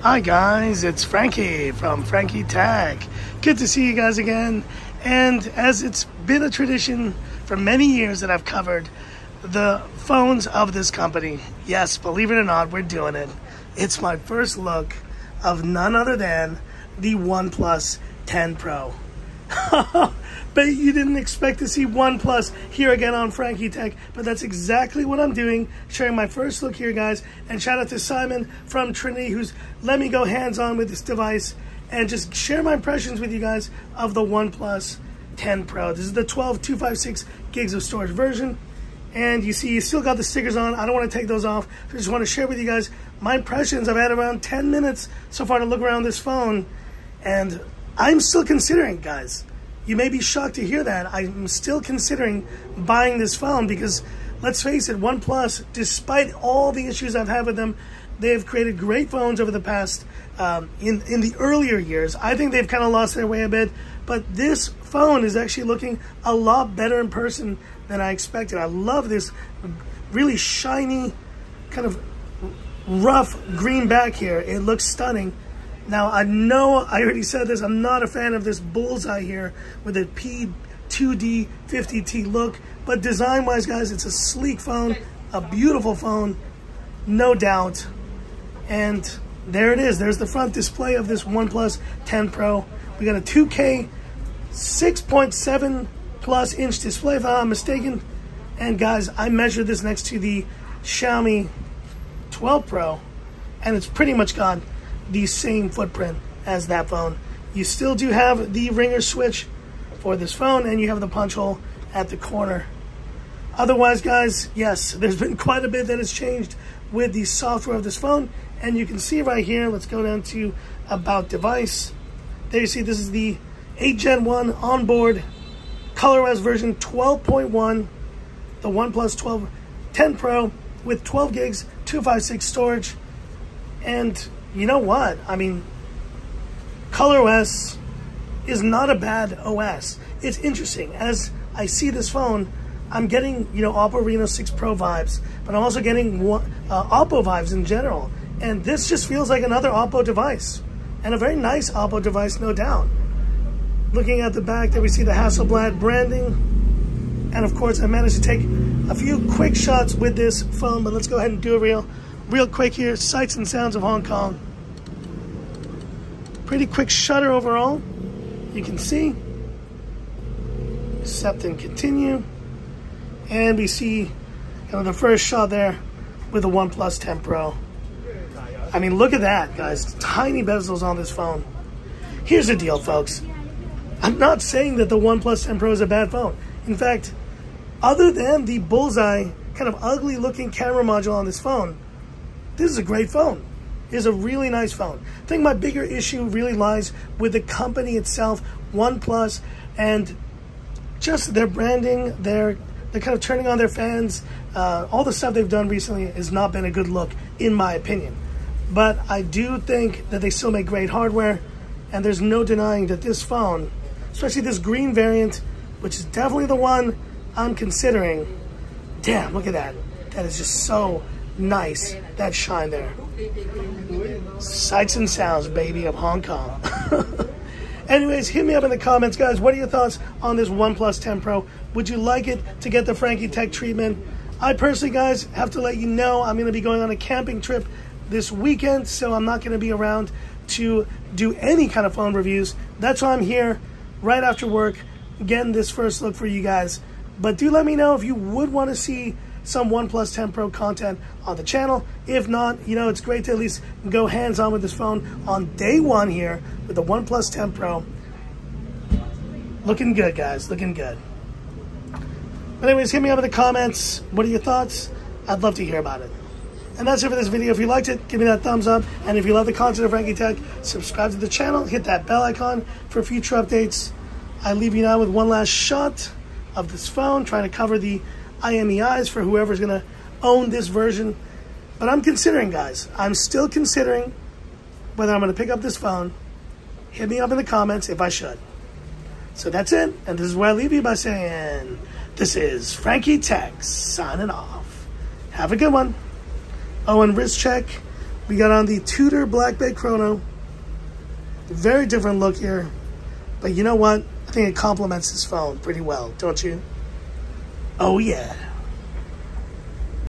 Hi guys, it's Frankie from Frankie Tech. Good to see you guys again. And as it's been a tradition for many years that I've covered the phones of this company, yes, believe it or not, we're doing it. It's my first look of none other than the OnePlus 10 Pro. Bet you didn't expect to see OnePlus here again on Frankie Tech, but that's exactly what I'm doing, sharing my first look here, guys. And shout out to Simon from Trinity, who's let me go hands-on with this device and just share my impressions with you guys of the OnePlus 10 Pro. This is the 256 gigs of storage version. And you see, you still got the stickers on. I don't want to take those off. I just want to share with you guys my impressions. I've had around 10 minutes so far to look around this phone, and I'm still considering, guys. You may be shocked to hear that. I'm still considering buying this phone because, let's face it, OnePlus, despite all the issues I've had with them, they have created great phones over the past, in the earlier years. I think they've kind of lost their way a bit, but this phone is actually looking a lot better in person than I expected. I love this really shiny, kind of rough green back here. It looks stunning. Now, I know I already said this, I'm not a fan of this bullseye here with a P2D50T look, but design-wise, guys, it's a sleek phone, a beautiful phone, no doubt. And there it is. There's the front display of this OnePlus 10 Pro. We got a 2K 6.7 plus inch display, if I'm not mistaken. And guys, I measured this next to the Xiaomi 12 Pro, and it's pretty much got the same footprint as that phone. You still do have the ringer switch for this phone, and you have the punch hole at the corner. Otherwise, guys, yes, there's been quite a bit that has changed with the software of this phone, and you can see right here, let's go down to About Device. There you see this is the 8 Gen 1 onboard ColorOS version 12.1, the OnePlus 10 Pro with 12 gigs, 256 storage. And you know what? I mean, ColorOS is not a bad OS. It's interesting. As I see this phone, I'm getting, Oppo Reno 6 Pro vibes, but I'm also getting Oppo vibes in general. And this just feels like another Oppo device, and a very nice Oppo device, no doubt. Looking at the back there, we see the Hasselblad branding. And of course, I managed to take a few quick shots with this phone, but let's go ahead and do it real quick here. Sights and sounds of Hong Kong. Pretty quick shutter overall. You can see. Accept and continue. And we see the first shot there with the OnePlus 10 Pro. I mean, look at that, guys. Tiny bezels on this phone. Here's the deal, folks. I'm not saying that the OnePlus 10 Pro is a bad phone. In fact, other than the bullseye, kind of ugly looking camera module on this phone, this is a great phone. It's a really nice phone. I think my bigger issue really lies with the company itself, OnePlus, and just their branding. They're kind of turning on their fans. All the stuff they've done recently has not been a good look, in my opinion. But I do think that they still make great hardware, and there's no denying that this phone, especially this green variant, which is definitely the one I'm considering. Damn, look at that. That is just so nice, that shine there. Sights and sounds, baby, of Hong Kong. Anyways, hit me up in the comments, guys. What are your thoughts on this OnePlus 10 Pro? Would you like it to get the Frankie Tech treatment? I personally, guys, have to let you know I'm going to be going on a camping trip this weekend, so I'm not going to be around to do any kind of phone reviews. That's why I'm here right after work getting this first look for you guys. But do let me know if you would want to see some OnePlus 10 Pro content on the channel. If not, it's great to at least go hands-on with this phone on day one here with the OnePlus 10 Pro. Looking good, guys, looking good. But anyways, hit me up in the comments. What are your thoughts? I'd love to hear about it. And that's it for this video. If you liked it, give me that thumbs up. And if you love the content of Frankie Tech, subscribe to the channel, hit that bell icon for future updates. I leave you now with one last shot of this phone, trying to cover the IMEIs for whoever's going to own this version. But I'm considering, guys. I'm still considering whether I'm going to pick up this phone. Hit me up in the comments if I should. So that's it. And this is where I leave you by saying, this is Frankie Tech signing off. Have a good one. Oh, and wrist check. We got on the Tudor Black Bay Chrono. Very different look here. But you know what? I think it complements this phone pretty well, don't you? Oh yeah.